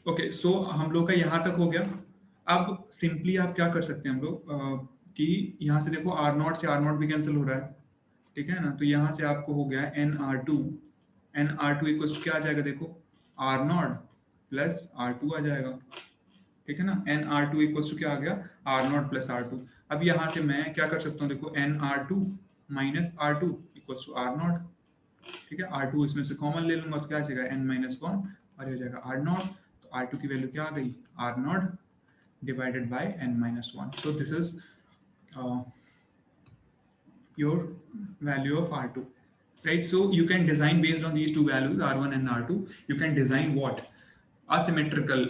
Okay, सो हम लोग का यहाँ तक हो गया। अब सिंपली आप क्या कर सकते हैं हम लोग कि यहाँ से देखो आर नॉट से आर नॉट भी कैंसिल हो रहा है, ठीक है ना। तो यहाँ से आपको हो गया NR2, NR2 इक्वल क्या आ जाएगा, देखो आर नॉट प्लस R2 आ जाएगा, ठीक है ना। NR2 इक्वल क्या आ गया, आर नॉट प्लस R2। अब यहाँ से मैं क्या कर सकता हूँ, देखो NR2 minus R2 equal to R not, ठीक है। R2 इसमें से कॉमन ले लूंगा तो क्या आ जाएगा N-1 और ये हो जाएगा R नॉट। तो R2 की वैल्यू क्या आ गई, R not divided by N-1. So this is your value of R2, right? So you can design based on these two values, R1 and R2. You can design what, asymmetrical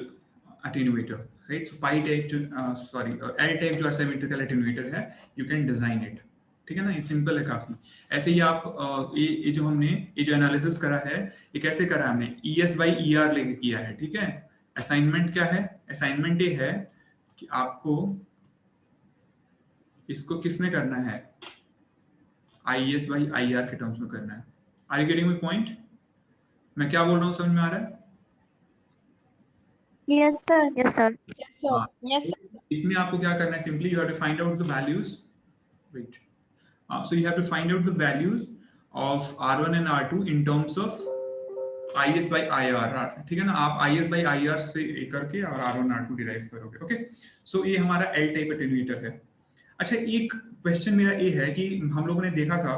attenuator, right? So pi type L type जो asymmetrical attenuator है, you can design it, ठीक है ना। ये simple है काफी। ऐसे ही आप ये जो हमने ये जो एनालिसिस करा है, ये कैसे करा है हमने, ES by ER लेके किया है, ठीक है। असाइनमेंट क्या है, असाइनमेंट ये है कि आपको इसको किस में करना है, IES by IR के टर्म्स में करना है। Are you getting my point? मैं क्या बोल रहा हूँ, समझ में आ रहा है? Yes, sir. Yes, sir. Yes, sir. हाँ, Yes, sir. इसमें आपको क्या करना है, simply you have to find out the values, wait, so you have to find out the values of R1 and R2 in terms of IS by IR, ठीक है ना। आप IS by IR से करके और R1 R2 डिराइव करोगे, okay. सो ये हमारा L टाइप एटेन्यूएटर है। अच्छा, एक क्वेश्चन मेरा ये है कि हम लोगों ने देखा था,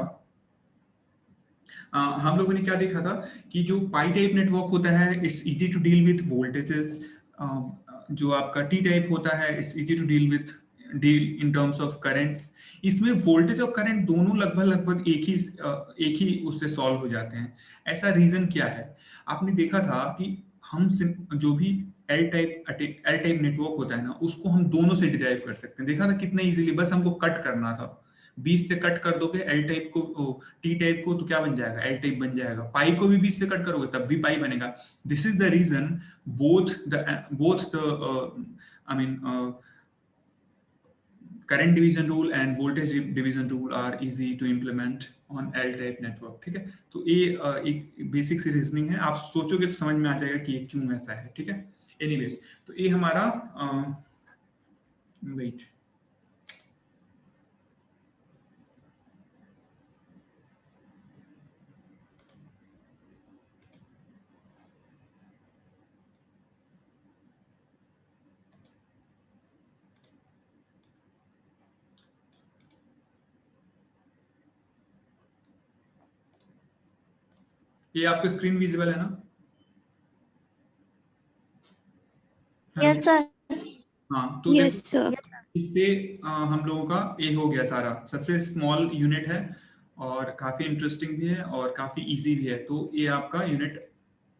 हम लोगों ने क्या देखा था कि जो पाई टाइप नेटवर्क होता है, it's easy to deal with voltages. जो आपका टी टाइप होता है, it's easy to deal in terms of currents. इसमें वोल्टेज और करंट दोनों लगभग एक ही उससे सॉल्व हो जाते हैं। ऐसा रीजन क्या है? आपने देखा था कि हम जो भी एल टाइप नेटवर्क होता है ना, उसको हम दोनों से डिराइव कर सकते हैं। देखा था कितना इजीली, बस हमको कट करना था। 20 से कट कर दोगे एल टाइप को, टी टाइप को, तो क्या बन जाएगा, एल टाइप बन जाएगा। पाई को भी 20 से कट करोगे तब भी पाई बनेगा। This is the reason both the I mean current division rule and voltage division rule are easy to implement on L type network, ठीक है। तो ये एक बेसिक सी रीजनिंग है, आप सोचोगे तो समझ में आ जाएगा कि ये क्यों ऐसा है, ठीक है। एनीवेज, तो ये हमारा वेट, ये आपको स्क्रीन विजिबल है ना? Yes, sir. हाँ, तो Yes, देखो sir. इससे हम लोगों का ये हो गया सारा। सबसे स्मॉल यूनिट है और काफी इंटरेस्टिंग भी है और काफी इजी भी है। तो ये आपका यूनिट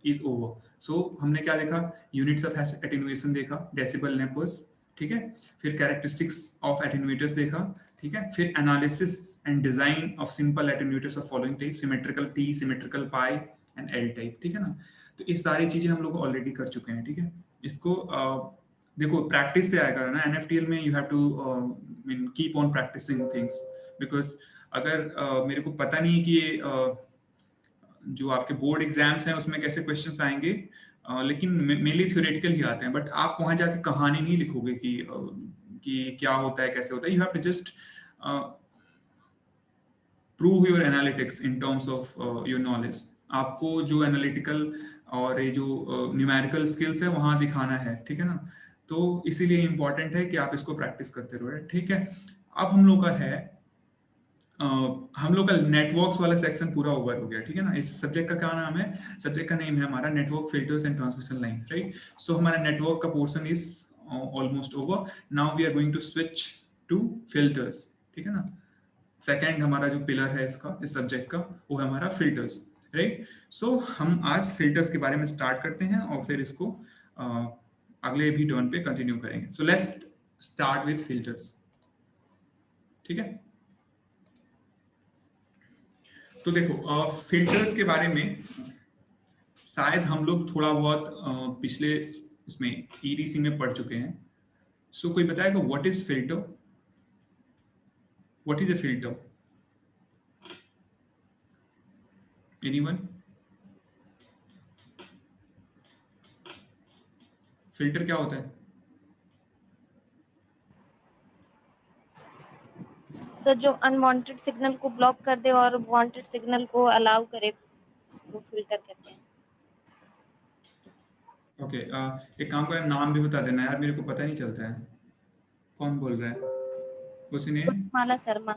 इज ओवर। सो हमने क्या देखा, यूनिट्स ऑफ एटेन्यूएशन देखा, डेसिबल नेपर्स, ठीक है। फिर कैरेक्टरिस्टिक्स ऑफ एटेन्यूएटर्स देखा, ठीक है। फिर analysis and design of simple attenuators of following type, symmetrical T, symmetrical pi and L type, ठीक है ना। तो ये सारी चीजें हम लोग ऑलरेडी कर चुके हैं, ठीक है। इसको देखो प्रैक्टिस से आएगा ना, एनएफटीएल में you have to mean keep on practicing things, because अगर मेरे को पता नहीं है कि ये जो आपके बोर्ड एग्जाम्स हैं उसमें कैसे क्वेश्चंस आएंगे, लेकिन मेनली थ्योरेटिकल ही आते हैं। बट आप वहां जाके कहानी नहीं लिखोगे कि क्या होता है, कैसे होता है। You have to just prove your analytics in terms of your knowledge. आपको जो एनालिटिकल और ये जो न्यूमेरिकल स्किल्स है वहां दिखाना है, ठीक है ना। तो इसीलिए इंपॉर्टेंट है कि आप इसको प्रैक्टिस करते रहो, ठीक है। अब हम लोग का है हम लोग का नेटवर्क्स वाला सेक्शन पूरा ओवर हो गया, ठीक है ना। इस सब्जेक्ट का क्या नाम है, सब्जेक्ट का नेम है हमारा network filters and transmission lines, right. So हमारा नेटवर्क का portion is almost over. Now we are going to switch to filters, ठीक है ना। सेकेंड हमारा जो पिलर है इसका, इस सब्जेक्ट का, वो है हमारा फिल्टर्स, राइट। सो हम आज फिल्टर्स के बारे में स्टार्ट करते हैं और फिर इसको अगले भी टर्न पे कंटिन्यू करेंगे। So let's start with filters, ठीक है। तो देखो फिल्टर्स के बारे में शायद हम लोग थोड़ा बहुत पिछले उसमें ईडीसी में पढ़ चुके हैं। सो कोई बताएगा what is filter, what is a filter? Anyone? Filter क्या होता है? सर जो अनवांटेड सिग्नल को ब्लॉक कर दे और वांटेड सिग्नल को अलाउ करे, उसको फिल्टर कहते हैं। ओके, एक काम करें, नाम भी बता देना यार, मेरे को पता नहीं चलता है कौन बोल रहा है। कुछ नहीं है? माला शर्मा।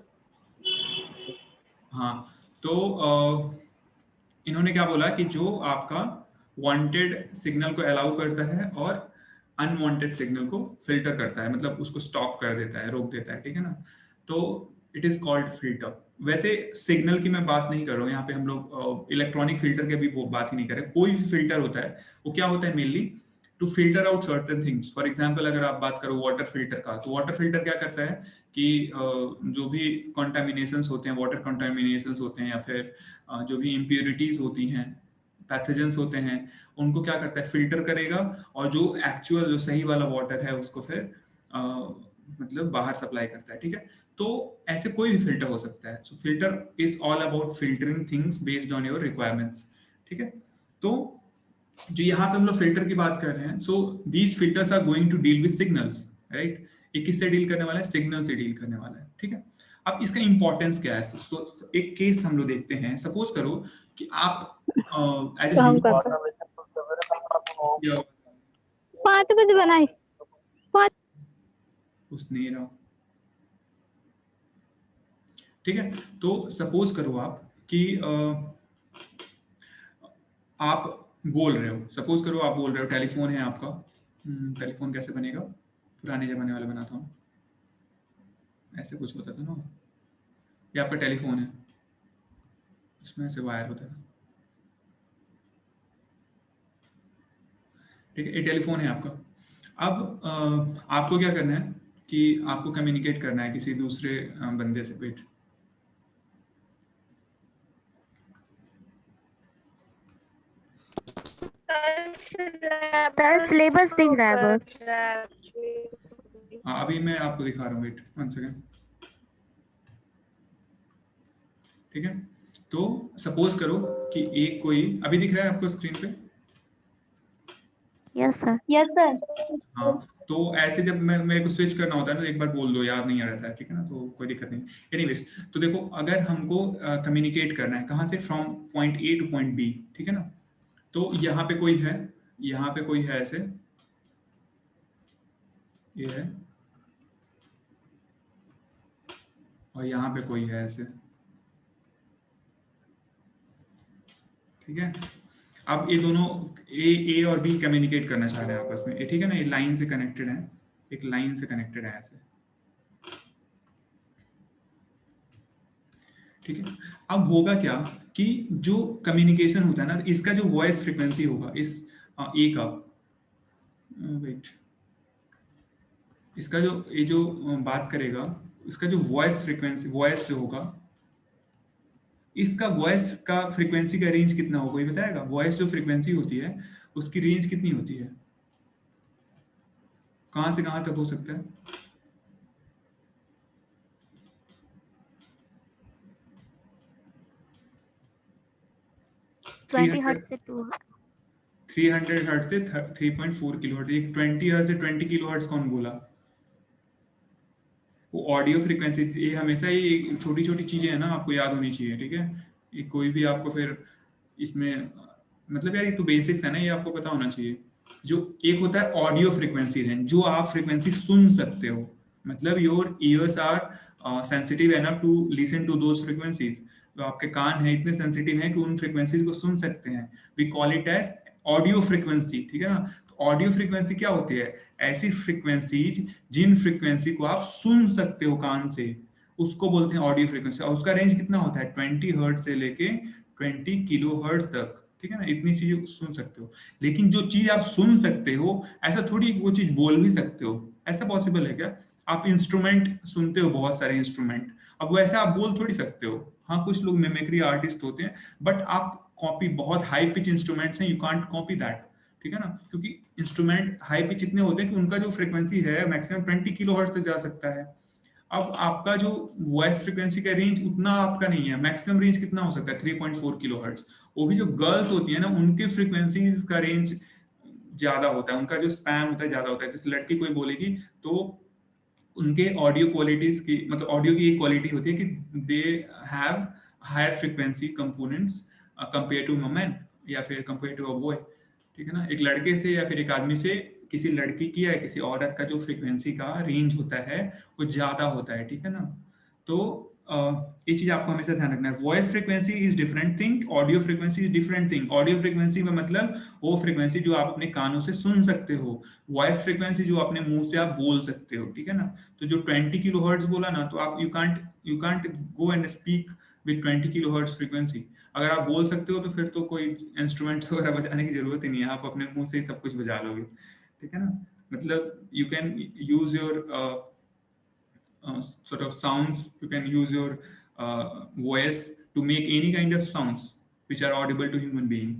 हाँ, तो इन्होंने क्या बोला कि जो आपका वांटेड सिग्नल को अलाउ करता है और अनवांटेड सिग्नल को फिल्टर करता है, मतलब उसको स्टॉप कर देता है, रोक देता है, ठीक है ना। तो इट इज कॉल्ड फिल्टर। वैसे सिग्नल की मैं बात नहीं कर रहा हूँ यहाँ पे, हम लोग इलेक्ट्रॉनिक फिल्टर के भी वो बात ही नहीं कर रहे। कोई भी फिल्टर होता है, वो क्या होता है mainly to filter out certain things. For example अगर आप बात करो वाटर फिल्टर का, तो वाटर फिल्टर क्या करता है कि जो भी कंटामिनेशंस होते हैं, वाटर कंटामिनेशंस होते हैं, या फिर जो भी इम्प्योरिटीज होती हैं, पैथोजेंस होते हैं, उनको क्या करता है, फिल्टर करेगा, और जो एक्चुअल जो सही वाला वाटर है उसको फिर मतलब बाहर सप्लाई करता है, ठीक है। तो ऐसे कोई भी फिल्टर हो सकता है। So filter is all about filtering things based on your requirements, ठीक है। तो जो यहाँ पे हम लोग फिल्टर की बात कर रहे हैं, so these filters are going to deal with signals, right. ये किससे डील करने वाला है? सिग्नल से डील करने वाला है, ठीक है। अब इसका इंपॉर्टेंस क्या है? so, एक केस हम लोग देखते हैं। सपोज करो कि आप एज ए काम ह्यूमन, करता है। 5 बजे बनाई। कुछ नहीं रहा, ठीक है। तो सपोज करो आप कि आप बोल रहे हो, सपोज करो आप बोल रहे हो, टेलीफोन है आपका। टेलीफोन कैसे बनेगा? पुराने जमाने वाला बनाता हूँ, ऐसे कुछ होता था ना। ये आपका टेलीफोन है, इसमें से वायर होता था, ठीक है। ये टेलीफोन है आपका। अब आपको क्या करना है कि आपको कम्युनिकेट करना है किसी दूसरे बंदे से। वेट, सर सिलेबस दिख रहा है बस। अभी मैं आपको दिखा रहा हूँ, वेट 1 सेकेंड, ठीक है। तो सपोज करो कि एक कोई, अभी दिख रहा है आपको स्क्रीन पे? Yes sir. Yes sir. हाँ, तो ऐसे जब मैं मेरे को स्विच करना होता है ना, तो एक बार बोल दो, याद नहीं आ रहता है, ठीक है ना, तो कोई दिक्कत नहीं। एनीवेज, तो देखो, अगर हमको कम्युनिकेट करना है कहाँ से, from point A to point B, ठीक है ना। तो यहाँ पे कोई है, यहाँ पे कोई है ऐसे, ये है, और यहाँ पे कोई है ऐसे, ठीक है। अब ये दोनों ए और बी कम्युनिकेट करना चाह रहे हैं आपस में, ठीक है ना। ये लाइन से कनेक्टेड है, एक लाइन से कनेक्टेड है ऐसे, ठीक है। अब होगा क्या कि जो कम्युनिकेशन होता है ना, इसका जो वॉइस फ्रीक्वेंसी होगा, इस ए का, वेट, इसका जो ये जो बात करेगा, इसका जो वॉइस फ्रीक्वेंसी, वॉइस जो होगा, इसका वॉइस का फ्रीक्वेंसी का रेंज कितना होगा, ये बताएगा। वॉइस जो फ्रीक्वेंसी होती है उसकी रेंज कितनी होती है, कहां से कहां तक हो सकता है? 20 हर्ट्ज से 2। 300 हर्ट्ज से 3.4 किलो हर्ट्ज। 20 हर्ट्ज से 20 किलो हर्ट्ज कौन बोला? वो ऑडियो फ्रीक्वेंसी। ये हमेशा ये छोटी छोटी चीजें हैं ना, आपको याद होनी चाहिए, ठीक है। ये कोई भी आपको फिर इसमें, मतलब यार ये तो बेसिक्स है ना, ये आपको पता होना चाहिए। जो एक होता है ऑडियो फ्रीक्वेंसी रेंज, जो आप फ्रीक्वेंसी सुन सकते हो, मतलब your ears are sensitive enough to listen to those frequencies. तो आपके कान है इतने सेंसिटिव हैं कि उन फ्रीक्वेंसीज को सुन सकते हैं। We call it as audio frequency, ठीक है ना। तो ऑडियो फ्रीक्वेंसी क्या होती है? ऐसी फ्रीक्वेंसीज जिन फ्रीक्वेंसी को आप सुन सकते हो कान से, उसको बोलते हैं ऑडियो फ्रीक्वेंसी। और उसका रेंज कितना होता है? 20 हर्ट्ज से लेके 20 किलो हर्ट्ज तक, ठीक है ना। इतनी चीजें सुन सकते हो। लेकिन जो चीज आप सुन सकते हो, ऐसा थोड़ी वो चीज बोल भी सकते हो। ऐसा पॉसिबल है क्या? आप इंस्ट्रूमेंट सुनते हो, बहुत सारे इंस्ट्रूमेंट, अब वैसे आप बोल थोड़ी सकते हो। हाँ, कुछ लोग मिमिक्री आर्टिस्ट होते हैं, बट आप कॉपी, बहुत हाई पिच इंस्ट्रूमेंट्स हैं, यू कांट कॉपी दैट, ठीक है ना। क्योंकि इंस्ट्रूमेंट हाई पिच इतने होते हैं कि उनका जो फ्रीक्वेंसी है मैक्सिमम 20 किलो हर्ट्ज तक जा सकता है। अब आपका जो वॉइस फ्रीक्वेंसी का रेंज उतना आपका नहीं है। मैक्सिमम रेंज कितना हो सकता है? 3.4 किलो हर्ट्ज। वो भी जो गर्ल्स होती है ना, उनके फ्रीक्वेंसी का रेंज ज्यादा होता है, उनका जो स्पैम होता है ज्यादा होता है। जैसे लड़की कोई बोलेगी तो उनके ऑडियो क्वालिटीज की, मतलब ऑडियो की एक क्वालिटी होती है कि they have higher frequency components compare to man या फिर कंपेयर टू अ बॉय, ठीक है ना। एक लड़के से या फिर एक आदमी से किसी लड़की की या किसी औरत का जो फ्रीक्वेंसी का रेंज होता है वो ज्यादा होता है, ठीक है ना। तो ये चीज आपको हमेशा ध्यान रखना है। Voice frequency is different thing, audio frequency is different thing. Audio frequency में मतलब वो फ्रीक्वेंसी जो आप अपने कानों से सुन सकते हो, वॉइस फ्रीक्वेंसी जो अपने मुंह से आप बोल सकते हो, ठीक है ना। तो जो 20 किलोहर्ट्ज बोला ना, तो आप you can't go and speak with 20 kilohertz frequency. अगर आप बोल सकते हो तो फिर तो कोई इंस्ट्रूमेंट्स वगैरह बजाने की जरूरत ही नहीं है, आप अपने मुंह से ही सब कुछ बजा लोगे, ठीक है ना। मतलब you can use your sort of sounds, you can use your voice to make any kind of sounds which are audible to human being,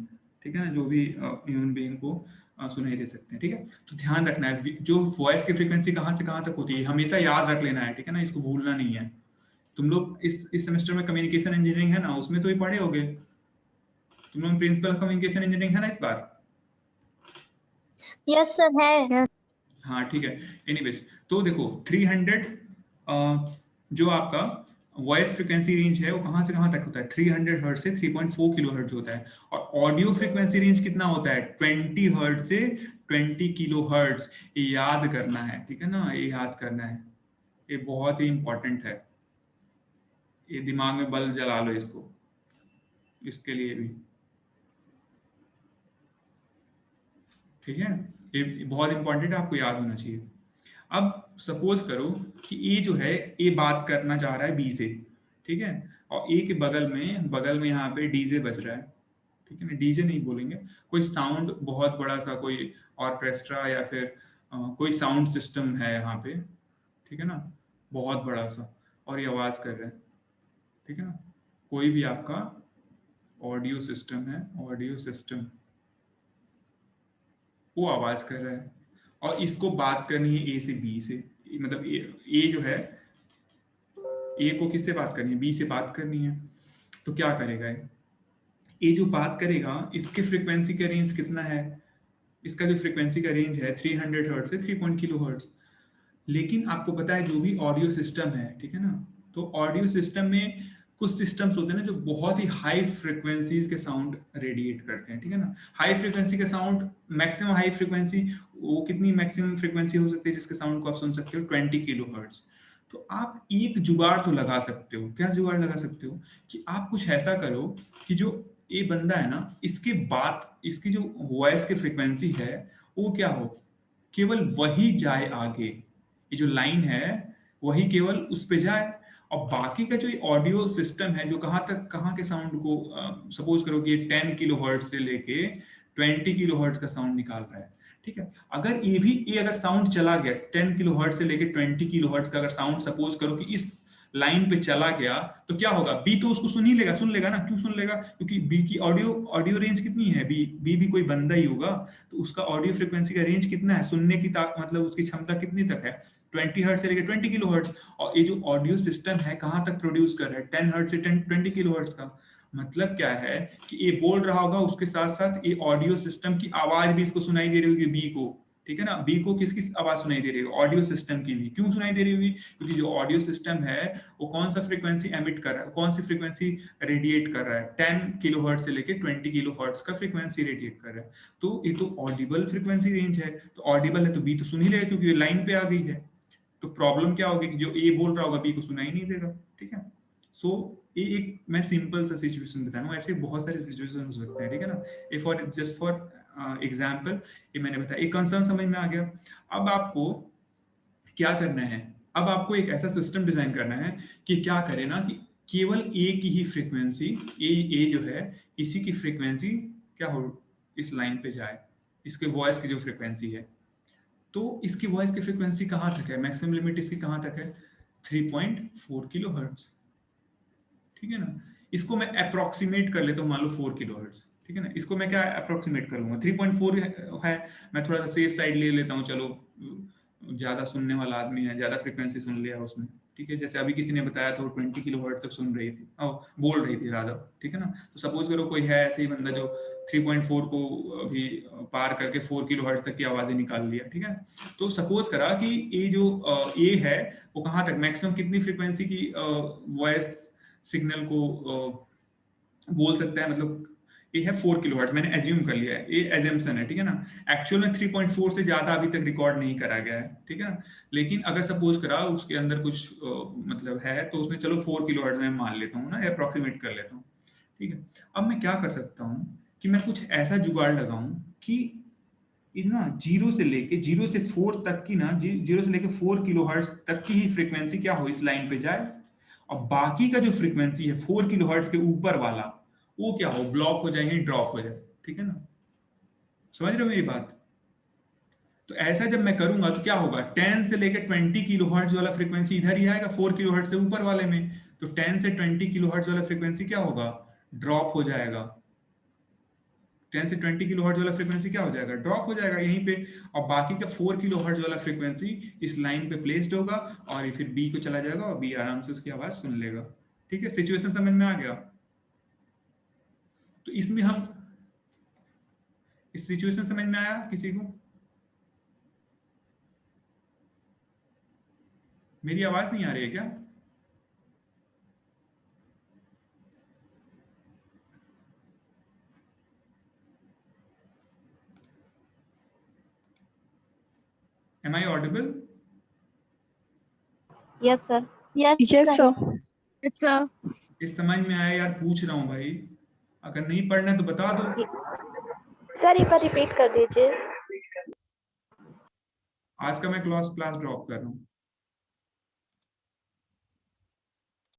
ठीक है ना, जो भी ह्यूमन बीइंग को सुनाई दे सकते हैं, ठीक है। तो ध्यान रखना है जो वॉइस की फ्रीक्वेंसी कहाँ से कहाँ तक होती है, हमेशा याद रख लेना है, ठीक है ना, इसको भूलना नहीं है। तुम लोग इस सेमेस्टर में कम्युनिकेशन इंजीनियरिंग है ना, उसमें तो ही पढ़े होगे तुम लोग, प्रिंसिपल कम्युनिकेशन इंजीनियरिंग है ना इस बार? यस सर है। हाँ ठीक है। एनीवेज तो देखो 300 जो आपका वॉइस फ्रीक्वेंसी रेंज है वो कहाँ से कहाँ तक होता है, 300 हर्ट्ज से 3.4 किलो हर्ट्ज होता है। और ऑडियो फ्रीक्वेंसी रेंज कितना होता है, 20 हर्ट्ज से 20 किलो हर्ट्ज। ये याद करना है, ठीक है ना, ये याद करना है, ये बहुत ही इंपॉर्टेंट है, ये दिमाग में बल्ब जला लो इसको, इसके लिए भी, ठीक है। ये बहुत इंपॉर्टेंट है, आपको याद होना चाहिए। अब सपोज करो कि ए जो है, ए बात करना चाह रहा है बी से, ठीक है, और ए के बगल में यहाँ पे डीजे बज रहा है, ठीक है ना। डीजे नहीं बोलेंगे, कोई साउंड बहुत बड़ा सा, कोई ऑर्केस्ट्रा या फिर कोई साउंड सिस्टम है यहाँ पे, ठीक है ना, बहुत बड़ा सा, और ये आवाज कर रहा है, ठीक है ना। कोई भी आपका ऑडियो सिस्टम है, ऑडियो सिस्टम वो आवाज कर रहा है, और इसको बात करनी है ए से बी से, मतलब ए जो है, ए को किससे बात करनी है, बी से बात करनी है। तो क्या करेगा ये जो बात करेगा, इसके फ्रीक्वेंसी का रेंज कितना है, इसका जो फ्रीक्वेंसी का रेंज है 300 हर्ट्ज से 3 किलो हर्ट्ज। लेकिन आपको पता है जो भी ऑडियो सिस्टम है, ठीक है ना, तो ऑडियो सिस्टम में कुछ सिस्टम्स होते हैं ना जो बहुत ही हाई फ्रीक्वेंसीज के साउंड रेडिएट करते हैं, ठीक है ना। हाई फ्रीक्वेंसी के साउंड, मैक्सिमम हाई फ्रीक्वेंसी, वो कितनी मैक्सिमम फ्रीक्वेंसी हो सकती है जिसके साउंड को आप सुन सकते हो, 20 किलो हर्ट्ज। तो आप एक जुगाड़ तो लगा सकते हो, क्या जुगाड़ लगा सकते हो, कि आप कुछ ऐसा करो कि जो ये बंदा है ना, इसकी बात, इसकी जो वॉइस की फ्रीक्वेंसी है वो क्या हो, केवल वही जाए आगे, ये जो लाइन है वही केवल उस पे जाए, और बाकी का जो ऑडियो सिस्टम है जो कहाँ के साउंड को, सपोज करो कि ये 10 किलो हर्ट्ज से लेके 20 किलो हर्ट्ज का साउंड निकाल रहा है, ठीक है। अगर ये अगर साउंड चला गया 10 किलो हर्ट्ज से लेके 20 किलो हर्ट्ज का अगर साउंड सपोज करो कि इस लाइन पे चला गया, तो क्या होगा, बी तो उसको सुन लेगा ना। क्यों सुन लेगा, क्योंकि बी की ऑडियो रेंज कितनी है, बी भी कोई बंदा ही होगा, तो उसका ऑडियो फ्रीक्वेंसी का रेंज कितना है, सुनने की मतलब उसकी क्षमता कितनी तक है, 20 हर्ट्ज से लेकर 20 किलो हर्ट्ज। और ये जो ऑडियो सिस्टम है कहाँ तक प्रोड्यूस कर रहा है, 10 हर्ट्ज से 20 किलो हर्ट्ज का। मतलब क्या है कि ये बोल रहा होगा, उसके साथ साथ ये ऑडियो सिस्टम की आवाज भी इसको सुनाई दे रही होगी बी को, ठीक है ना। बी को किसकी आवाज सुनाई दे रही है, ऑडियो सिस्टम की भी। क्यों सुनाई दे रही होगी, क्योंकि जो ऑडियो सिस्टम है वो कौन सा फ्रीक्वेंसी एमिट कर रहा है, कौन सी फ्रीक्वेंसी रेडिएट कर रहा है, 10 किलोहर्ट्ज से लेके 20 किलोहर्ट्ज का फ्रीक्वेंसी रेडिएट कर रहा है। तो ये तो ऑडिबल फ्रीक्वेंसी रेंज है, तो ऑडिबल है तो बी तो सुन ही लेगा क्योंकि ये लाइन पे आ गई है। तो प्रॉब्लम क्या होगी कि जो ए बोल रहा होगा बी को सुनाई नहीं देगा, ठीक है। सो ये एक मैं सिंपल सा सिचुएशन बता रहा हूँ, ऐसे बहुत सारे सिचुएशन हो सकते हैं, ठीक है ना। A for just for example ये मैंने बताया, एक कंसर्न समझ में आ गया। अब आपको क्या करना है, अब आपको एक ऐसा सिस्टम डिजाइन करना है कि क्या करे ना, कि केवल ए की ही फ्रीक्वेंसी, ए जो है इसी की फ्रीक्वेंसी क्या हो, इस लाइन पे जाए, इसके वॉइस की जो फ्रीक्वेंसी है। तो इसकी वॉइस की फ्रीक्वेंसी कहाँ तक है, मैक्सिमम लिमिट इसकी कहाँ तक है, 3.4 किलो हर्ट्ज, ठीक है ना। इसको मैं अप्रोक्सीमेट कर लेता हूँ, मान लो 4 किलो हर्ट्ज, ठीक है ना। इसको मैं क्या अप्रोक्सीमेट करूंगा, 3.4 है, मैं थोड़ा सा सेफ साइड ले लेता हूँ, चलो ज्यादा सुनने वाला आदमी है, ज्यादा फ्रीक्वेंसी सुन लिया उसने, ठीक है, जैसे अभी किसी ने बताया था वो 20 किलोहर्ट्ज तक सुन रही थी, बोल रही थी राधा, ठीक है ना। तो सपोज करो कोई है ऐसे ही बंदा जो 3.4 को अभी पार करके 4 किलोहर्ट्ज तक की आवाजें निकाल लिया, ठीक है। तो सपोज करा कि ये जो ए है वो कहाँ तक मैक्सिमम कितनी फ्रीक्वेंसी की वॉइस सिग्नल को बोल सकता है, मतलब ये है 4 किलोहर्ट्ज, मैंने एज्यूम कर लिया है, ये एजम्पशन है, ठीक है ना। एक्चुअल में 3.4 से ज्यादा अभी तक रिकॉर्ड नहीं करा गया है, ठीक है ना। लेकिन अगर सपोज करा उसके अंदर कुछ मतलब है तो उसमें चलो 4 किलोहर्ट्ज में मान लेता हूँ ना, अप्रोक्सीमेट कर लेता हूँ, ठीक है। अब मैं क्या कर सकता हूँ कि मैं कुछ ऐसा जुगाड़ लगाऊं कि ना 0 से 4 तक की ना 0 से लेके 4 किलोहर्ट्ज तक की ही फ्रीक्वेंसी क्या हो इस लाइन पे जाए, और बाकी का जो फ्रीक्वेंसी है 4 किलोहर्ट्ज के ऊपर वाला वो क्या हो, ब्लॉक हो जाएंगे, ड्रॉप हो जाए, ठीक है ना। समझ रहे हो मेरी बात। तो ऐसा जब मैं करूंगा तो क्या होगा, 10 से लेकर 20 किलोहर्ट्ज वाला फ्रीक्वेंसी इधर ही आएगा 4 किलोहर्ट्ज से ऊपर वाले में, तो 10 से 20 किलोहर्ट्ज वाला फ्रीक्वेंसी क्या होगा, ड्रॉप हो जाएगा। 10 से 20 किलोहर्ट्ज वाला फ्रीक्वेंसी क्या हो जाएगा, ड्रॉप हो जाएगा यहीं पे, और बाकी का 4 किलोहर्ट्ज वाला फ्रीक्वेंसी इस लाइन पे प्लेस्ड होगा और ये फिर बी को चला जाएगा और बी आराम से उसकी आवाज सुन लेगा, ठीक है। सिचुएशन समझ में आ गया। तो इसमें हम इस सिचुएशन समझ में आया किसी को, मेरी आवाज नहीं आ रही है क्या? Am I audible? Yes sir. Yes, sir. Yes, sir. इस समझ में आया यार, पूछ रहा हूँ भाई, अगर नहीं पढ़ना है तो बता दो। सर एक बार रिपीट कर दीजिए। आज का मैं क्लास ड्रॉप कर रहा हूँ।